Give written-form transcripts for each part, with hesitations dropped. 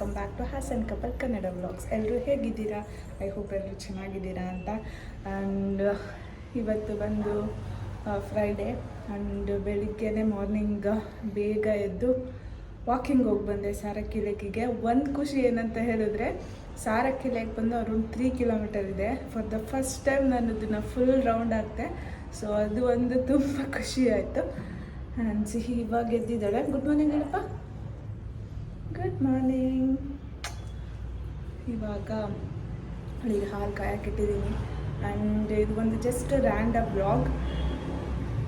Welcome back to Hassan couple Kannada vlogs. ಎಲ್ಲರೂ ಹೇಗಿದ್ದೀರಾ? I hope ಎಲ್ಲರೂ ಚೆನ್ನಾಗಿದ್ದೀರಾ ಅಂತ. ಆ್ಯಂಡ್ ಇವತ್ತು ಬಂದು ಫ್ರೈಡೇ ಆ್ಯಂಡ್ ಬೆಳಿಗ್ಗೆನೇ ಮಾರ್ನಿಂಗ್ ಬೇಗ ಎದ್ದು ವಾಕಿಂಗ್ ಹೋಗಿ ಬಂದೆ ಸಾರಕ್ಕಿ ಲೇಕಿಗೆ. ಒಂದು ಖುಷಿ ಏನಂತ ಹೇಳಿದ್ರೆ ಸಾರಕ್ಕಿ ಲೇಕ್ ಬಂದು ಅರೌಂಡ್ 3 ಕಿಲೋಮೀಟರ್ ಇದೆ. ಫಾರ್ ದ ಫಸ್ಟ್ ಟೈಮ್ ನಾನು ಅದನ್ನು ಫುಲ್ ರೌಂಡ್ ಆಗ್ತೆ. ಸೊ ಅದು ಒಂದು ತುಂಬ ಖುಷಿ ಆಯಿತು. ಆ್ಯಂಡ್ ಸಿಹಿ ಇವಾಗ ಎದ್ದಿದ್ದಾಳೆ. ಗುಡ್ ಮಾರ್ನಿಂಗ್ ಹೇಳಪ್ಪ. Good morning. ಇವಾಗ ಈಗ ಹಾಲು ಕಾಯಕ್ಕಿಟ್ಟಿದ್ದೀನಿ. ಆ್ಯಂಡ್ ಇದು ಒಂದು just random vlog.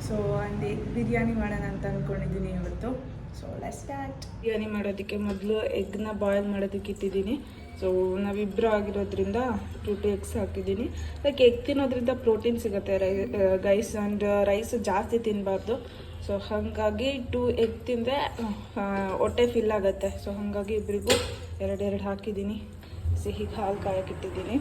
So and egg biryani ಮಾಡೋಣ ಅಂತ ಅಂದ್ಕೊಂಡಿದ್ದೀನಿ ಇವತ್ತು. So let's start. ಬಿರಿಯಾನಿ ಮಾಡೋದಕ್ಕೆ ಮೊದಲು ಎಗ್ನ ಬಾಯ್ಲ್ ಮಾಡೋದಕ್ಕೆ ಇಟ್ಟಿದ್ದೀನಿ. ಸೊ ನಾವಿಬ್ಬರು ಆಗಿರೋದ್ರಿಂದ 2 ಎಗ್ಸ್ ಹಾಕಿದ್ದೀನಿ. ಲೈಕ್ ಎಗ್ ತಿನ್ನೋದ್ರಿಂದ ಪ್ರೋಟೀನ್ ಸಿಗುತ್ತೆ ಗೈಸ್. ಆ್ಯಂಡ್ ರೈಸ್ ಜಾಸ್ತಿ ತಿನ್ನಬಾರ್ದು. ಸೊ ಹಾಗಾಗಿ 2 ಎಗ್ ತಿಂದರೆ ಹೊಟ್ಟೆ ಫಿಲ್ ಆಗುತ್ತೆ. ಸೊ ಹಾಗಾಗಿ ಇಬ್ಬರಿಗೂ 2 ಹಾಕಿದ್ದೀನಿ. ಸಿಹಿಗೆ ಹಾಲು ಕಾಯಕ್ಕಿಟ್ಟಿದ್ದೀನಿ.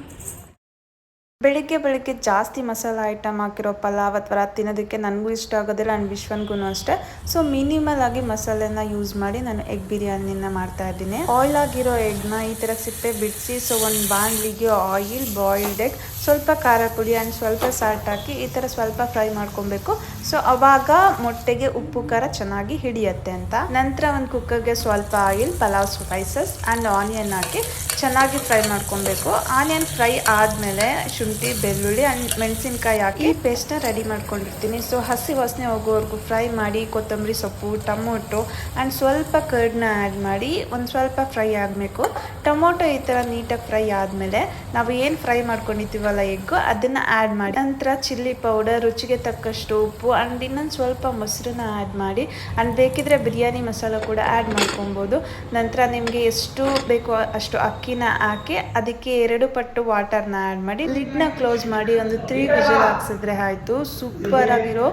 ಬೆಳಿಗ್ಗೆ ಜಾಸ್ತಿ ಮಸಾಲ ಐಟಮ್ ಹಾಕಿರೋ ಪಲಾವ್ ಅಥವಾ ತಿನ್ನೋದಕ್ಕೆ ನನಗೂ ಇಷ್ಟ ಆಗೋದಿಲ್ಲ ಆ್ಯಂಡ್ ವಿಶ್ವನ್ಗೂ ಅಷ್ಟೇ. ಸೊ ಮಿನಿಮಲ್ ಆಗಿ ಮಸಾಲೆನ ಯೂಸ್ ಮಾಡಿ ನಾನು ಎಗ್ ಬಿರಿಯಾನಿನ ಮಾಡ್ತಾ ಇದ್ದೀನಿ. ಆಯಿಲ್ ಆಗಿರೋ ಎಗ್ನ ಈ ಥರ ಸಿಪ್ಪೆ ಬಿಡಿಸಿ ಸೊ ಒಂದು ಬಾಣಲಿಗೆ ಆಯಿಲ್, ಬಾಯ್ಲ್ಡ್ ಎಗ್, ಸ್ವಲ್ಪ ಖಾರ ಪುಡಿ ಆ್ಯಂಡ್ ಸ್ವಲ್ಪ ಸಾಲ್ಟ್ ಹಾಕಿ ಈ ಥರ ಸ್ವಲ್ಪ ಫ್ರೈ ಮಾಡ್ಕೊಬೇಕು. ಸೊ ಅವಾಗ ಮೊಟ್ಟೆಗೆ ಉಪ್ಪು ಖಾರ ಚೆನ್ನಾಗಿ ಹಿಡಿಯುತ್ತೆ ಅಂತ. ನಂತರ ಒಂದು ಕುಕ್ಕರ್ಗೆ ಸ್ವಲ್ಪ oil, pulao spices and onion ಹಾಕಿ ಚೆನ್ನಾಗಿ ಫ್ರೈ ಮಾಡ್ಕೊಬೇಕು. ಆನಿಯನ್ ಫ್ರೈ ಆದಮೇಲೆ ಶುಂಠಿ, ಬೆಳ್ಳುಳ್ಳಿ ಆ್ಯಂಡ್ ಮೆಣಸಿನ್ಕಾಯಿ ಹಾಕಿ ಪೇಸ್ಟ್ನ ರೆಡಿ ಮಾಡ್ಕೊಂಡಿರ್ತೀನಿ. ಸೊ ಹಸಿ ವಾಸನೆ ಹೋಗೋವರೆಗೂ ಫ್ರೈ ಮಾಡಿ ಕೊತ್ತಂಬರಿ ಸೊಪ್ಪು, ಟೊಮೊಟೊ ಆ್ಯಂಡ್ ಸ್ವಲ್ಪ ಕರ್ಡ್ನ ಆ್ಯಡ್ ಮಾಡಿ ಒಂದು ಸ್ವಲ್ಪ ಫ್ರೈ ಆಗಬೇಕು. ಟೊಮೊಟೊ ಈ ಥರ ನೀಟಾಗಿ ಫ್ರೈ ಆದಮೇಲೆ ನಾವು ಏನು ಫ್ರೈ ಮಾಡ್ಕೊಂಡಿದ್ದೀವಲ್ಲ ಎಗ್ಗು ಅದನ್ನು ಆ್ಯಡ್ ಮಾಡಿ ನಂತರ ಚಿಲ್ಲಿ ಪೌಡರ್, ರುಚಿಗೆ ತಕ್ಕಷ್ಟು ಉಪ್ಪು ಆ್ಯಂಡ್ ಇನ್ನೊಂದು ಸ್ವಲ್ಪ ಮೊಸರನ್ನ ಆ್ಯಡ್ ಮಾಡಿ ಆ್ಯಂಡ್ ಬೇಕಿದ್ರೆ ಬಿರಿಯಾನಿ ಮಸಾಲ ಕೂಡ ಆ್ಯಡ್ ಮಾಡ್ಕೊಬೋದು. ನಂತರ ನಿಮಗೆ ಎಷ್ಟು ಬೇಕೋ ಅಷ್ಟು ಅಕ್ಕಿನ ಹಾಕಿ ಅದಕ್ಕೆ 2 ಪಟ್ಟು ವಾಟರ್ನ ಆ್ಯಡ್ ಮಾಡಿ ಲಿಡ್ನ ಕ್ಲೋಸ್ ಮಾಡಿ ಒಂದು 3 ವಿಷಲ್ ಹಾಕ್ಸಿದ್ರೆ ಆಯಿತು. ಸೂಪರ್ ಆಗಿರೋ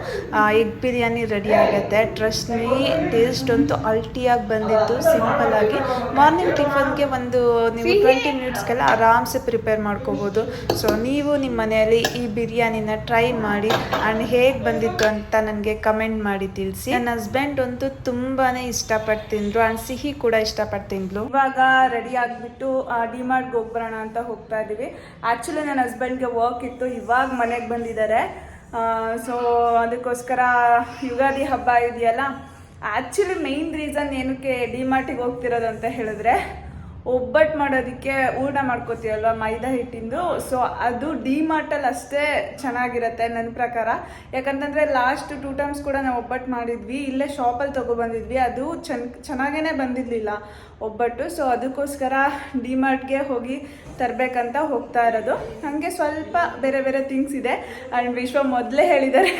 ಎಗ್ ಬಿರಿಯಾನಿ ರೆಡಿ ಆಗುತ್ತೆ. ಟ್ರಸ್ಟ್ ಮೀ, ಟೇಸ್ಟ್ ಅಂತೂ ಅಲ್ಟಿಯಾಗಿ ಬಂದಿತ್ತು. ಸಿಂಪಲ್ ಆಗಿ ಮಾರ್ನಿಂಗ್ ಟಿಫನ್ಗೆ ಒಂದು ನೀವು 20 ಮಿನಿಟ್ಸ್ಗೆಲ್ಲ ಆರಾಮ್ಸೆ ಪ್ರಿಪೇರ್ ಮಾಡ್ಕೋಬೋದು. ಸೊ ನೀವು ನಿಮ್ಮ ಮನೆಯಲ್ಲಿ ಈ ಬಿರಿಯಾನಿನ ಟ್ರೈ ಮಾಡಿ ಆ್ಯಂಡ್ ಹೇಗೆ ಬಂದಿತ್ತು ಅಂತ ನನಗೆ ಕಮೆಂಟ್ ಮಾಡಿ ತಿಳಿಸಿ. ನನ್ನ ಹಸ್ಬೆಂಡ್ ಅಂತೂ ತುಂಬಾ ಇಷ್ಟಪಟ್ಟು ತಿಂದ್ರು ಆ್ಯಂಡ್ ಸಿಹಿ ಕೂಡ ಇಷ್ಟಪಟ್ಟು ತಿಂದ್ಲು. ಇವಾಗ ರೆಡಿ ಆಗಿಬಿಟ್ಟು ಡಿಮಾರ್ಟ್ಗೆ ಹೋಗ್ಬರೋಣ ಅಂತ ಹೋಗ್ತಾ ಇದ್ದೀವಿ. ಆ್ಯಕ್ಚುಲಿ ನನ್ನ ಹಸ್ಬೆಂಡ್ಗೆ ವರ್ಕ್ ಇತ್ತು, ಇವಾಗ ಮನೆಗೆ ಬಂದಿದ್ದಾರೆ. ಸೊ ಅದಕ್ಕೋಸ್ಕರ ಯುಗಾದಿ ಹಬ್ಬ ಇದೆಯಲ್ಲ, ಆ್ಯಕ್ಚುಲಿ ಮೇಯ್ನ್ ರೀಸನ್ ಏನಕ್ಕೆ ಡಿಮಾರ್ಟಿಗೆ ಹೋಗ್ತಿರೋದು ಅಂತ ಹೇಳಿದ್ರೆ ಒಬ್ಬಟ್ಟು ಮಾಡೋದಕ್ಕೆ ಹೂರ್ಣ ಮಾಡ್ಕೋತೀವಲ್ವ ಮೈದಾ ಹಿಟ್ಟಿಂದು. ಸೊ ಅದು ಡಿಮಾರ್ಟಲ್ಲಿ ಅಷ್ಟೇ ಚೆನ್ನಾಗಿರುತ್ತೆ ನನ್ನ ಪ್ರಕಾರ. ಯಾಕಂತಂದರೆ ಲಾಸ್ಟ್ 2 ಟೈಮ್ಸ್ ಕೂಡ ನಾವು ಒಬ್ಬಟ್ಟು ಮಾಡಿದ್ವಿ, ಇಲ್ಲೇ ಶಾಪಲ್ಲಿ ತೊಗೊಬಂದಿದ್ವಿ. ಅದು ಚೆನ್ನಾಗೇ ಬಂದಿರಲಿಲ್ಲ ಒಬ್ಬಟ್ಟು. ಸೊ ಅದಕ್ಕೋಸ್ಕರ ಡಿಮಾರ್ಟ್ಗೆ ಹೋಗಿ ತರಬೇಕಂತ ಹೋಗ್ತಾ ಇರೋದು. ಹಾಗೆ ಸ್ವಲ್ಪ ಬೇರೆ ಬೇರೆ ಥಿಂಗ್ಸ್ ಇದೆ. ಆ್ಯಂಡ್ ವಿಶ್ವ ಮೊದಲೇ ಹೇಳಿದ್ದಾರೆ,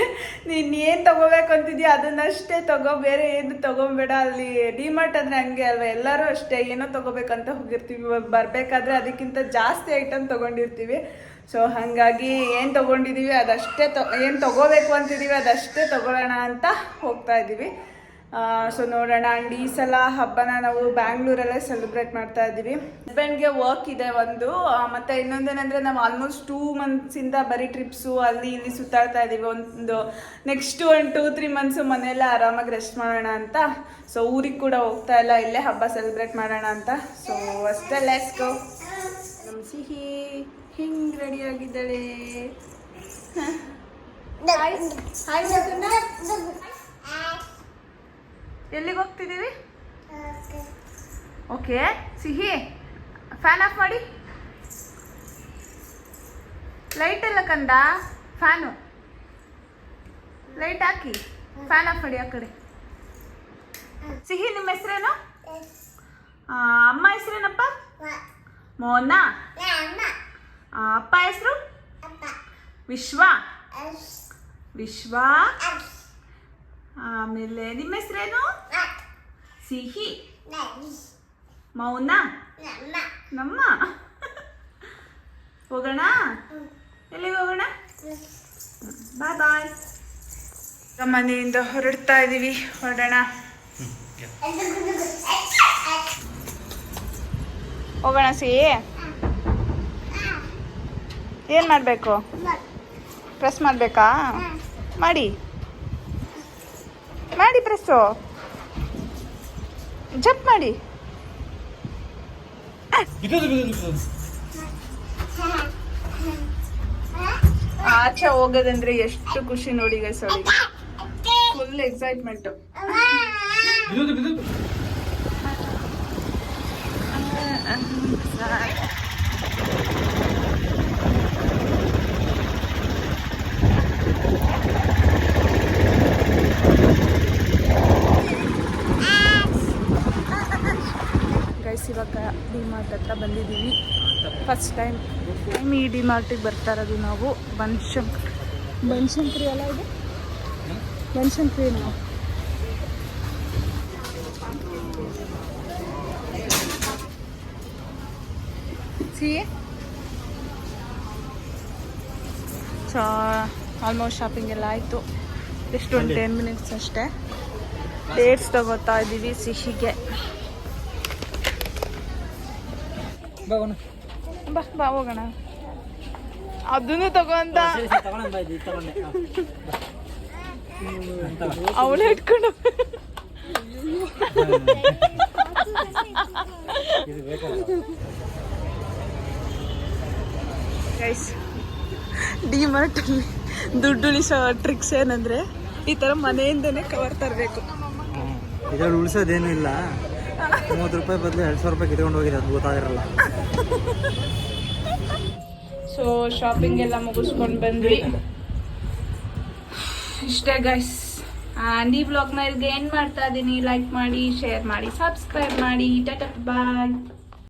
ನೀನು ಏನು ತೊಗೋಬೇಕು ಅಂತಿದ್ಯಾ ಅದನ್ನಷ್ಟೇ ತಗೋ, ಬೇರೆ ಏನು ತೊಗೊಬೇಡ. ಅಲ್ಲಿ ಡಿಮಾರ್ಟ್ ಅಂದರೆ ಹಂಗೆ ಅಲ್ವ, ಎಲ್ಲರೂ ಅಷ್ಟೇ ಏನೋ ತೊಗೋಬೇಕಂತ ಹೋಗಿರ್ತೀವಿ, ಬರಬೇಕಾದ್ರೆ ಅದಕ್ಕಿಂತ ಜಾಸ್ತಿ ಐಟಮ್ ತೊಗೊಂಡಿರ್ತೀವಿ. ಸೊ ಹಾಗಾಗಿ ಏನು ತೊಗೊಂಡಿದ್ದೀವಿ ಅದಷ್ಟೇ ಏನು ತೊಗೋಬೇಕು ಅಂತಿದ್ದೀವಿ ಅದಷ್ಟೇ ತೊಗೊಳ್ಳೋಣ ಅಂತ ಹೋಗ್ತಾ ಇದ್ದೀವಿ. ಸೊ ನೋಡೋಣ. ಆ್ಯಂಡ್ ಈ ಸಲ ಹಬ್ಬನ ನಾವು ಬ್ಯಾಂಗ್ಳೂರಲ್ಲೇ ಸೆಲೆಬ್ರೇಟ್ ಮಾಡ್ತಾ ಇದ್ದೀವಿ. ಹಸ್ಬೆಂಡ್ಗೆ ವರ್ಕ್ ಇದೆ ಒಂದು, ಮತ್ತು ಇನ್ನೊಂದೇನೆಂದರೆ ನಾವು ಆಲ್ಮೋಸ್ಟ್ 2 ಮಂತ್ಸಿಂದ ಬರೀ ಟ್ರಿಪ್ಸು ಅಲ್ಲಿ ಇಲ್ಲಿ ಸುತ್ತಾಡ್ತಾ ಇದ್ದೀವಿ. ಒಂದು ನೆಕ್ಸ್ಟ್ 1-2-3 ಮಂತ್ಸು ಮನೆಯಲ್ಲೇ ಆರಾಮಾಗಿ ರೆಸ್ಟ್ ಮಾಡೋಣ ಅಂತ. ಸೊ ಊರಿಗೆ ಕೂಡ ಹೋಗ್ತಾ ಇಲ್ಲ, ಇಲ್ಲೇ ಹಬ್ಬ ಸೆಲೆಬ್ರೇಟ್ ಮಾಡೋಣ ಅಂತ. ಸೊ ಅಷ್ಟೇ, ಲೆಟ್ಸ್ ಗೋ. ನಮ್ಮ ಸಿಹಿ ಹಿಂಗೆ ರೆಡಿ ಆಗಿದ್ದಾಳೆ. ಎಲ್ಲಿಗೆ ಹೋಗ್ತಿದ್ದೀವಿ? ಓಕೆ ಸಿಹಿ, ಫ್ಯಾನ್ ಆಫ್ ಮಾಡಿ. ಲೈಟ್ ಎಲ್ಲ ಕಂದ, fan light hockey fan of ಮಾಡಿ. ಆ ಕಡೆ ಸಿಹಿ, ನಿಮ್ಮ ಹೆಸರೇನು? ಅಮ್ಮ ಹೆಸರೇನಪ್ಪ? ಮೋನ. ಅಪ್ಪ ಹೆಸರು? ವಿಶ್ವ. ವಿಶ್ವ. ಆಮೇಲೆ ನಿಮ್ಮ ಹೆಸರೇನು? ಸಿಹಿ. ಮೌನ. ನಮ್ಮ. ಹೋಗೋಣ? ಎಲ್ಲಿಗೆ ಹೋಗೋಣ? ಬಾಯ್ ಬಾಯ್. ಮನೆಯಿಂದ ಹೊರಡ್ತಾ ಇದ್ದೀವಿ, ಹೊರಡೋಣ. ಹೋಗೋಣ ಸಿಹಿ. ಏನು ಮಾಡಬೇಕು? ಪ್ರೆಸ್ ಮಾಡಬೇಕಾ? ಮಾಡಿ ಮಾಡಿ ಪ್ರೆಸ್ಸು. ಜಂಪ್ ಮಾಡಿ. ಆಚೆ ಹೋಗೋದಂದ್ರೆ ಎಷ್ಟು ಖುಷಿ ನೋಡಿ ಗೈಸ್ ಅವಳಿಗೆ, ಫುಲ್ ಎಕ್ಸೈಟ್ಮೆಂಟ್. ಗೈಸ್ ಇವಾಗ ಡಿ ಮಾರ್ಟ್ ಹತ್ರ ಬಂದಿದ್ದೀವಿ. ಫಸ್ಟ್ ಟೈಮ್ ಈ ಡಿ ಮಾರ್ಟಿಗೆ ಬರ್ತಾ ಇರೋದು ನಾವು. ಬನಶಂಕರಿ ಅಲ್ಲ ಇದು, ಬನಶಂಕರಿ ನಾವು. ಸೊ ಆಲ್ಮೋಸ್ಟ್ ಶಾಪಿಂಗ್ ಎಲ್ಲ ಆಯಿತು. ಎಷ್ಟು ಒಂದು 10 ಮಿನಿಟ್ಸ್ ಅಷ್ಟೇ. ಡೇಟ್ಸ್ ತಗೋತಾ ಇದ್ದೀವಿ ಸಿಹಿಗೆ. ಬಾ ಬಾ ಹೋಗೋಣ. ಅದನ್ನು ತಗೊಂತ ಅವಳು ಇಟ್ಕೊಂಡು ಗೈಸ್ ಡಿ ಮಾರ್ಟಲ್ಲಿ ದುಡ್ಡು ಉಳಿಸೋ ಟ್ರಿಕ್ಸ್ ಏನಂದ್ರೆ ಈ ಥರ ಮನೆಯಿಂದನೇ ಕವರ್ ತರಬೇಕು. ಇದರಲ್ಲಿ ಉಳಿಸೋದೇನು ಇಲ್ಲ. 30 ರೂಪಾಯಿ ಬದಲು 200 ರೂಪಾಯಿ ಕಿತ್ಕೊಂಡು ಹೋಗಿದೆ, ಅದು ಗೊತ್ತಾಗಿರಲ್ಲ. ಸೊ ಶಾಪಿಂಗ್ ಎಲ್ಲ ಮುಗಿಸ್ಕೊಂಡು ಬಂದ್ವಿ. ಇಷ್ಟೇ ಗೈಸ್. ಆ್ಯಂಡ್ ಈ ವ್ಲಾಗ್ನ ಇಲ್ಲಿಗೆ ಎಂಡ್ ಮಾಡ್ತಾ ಇದ್ದೀನಿ. ಲೈಕ್ ಮಾಡಿ, ಶೇರ್ ಮಾಡಿ, ಸಬ್ಸ್ಕ್ರೈಬ್ ಮಾಡಿ. ಟಾಟಾ ಬಾಯ್.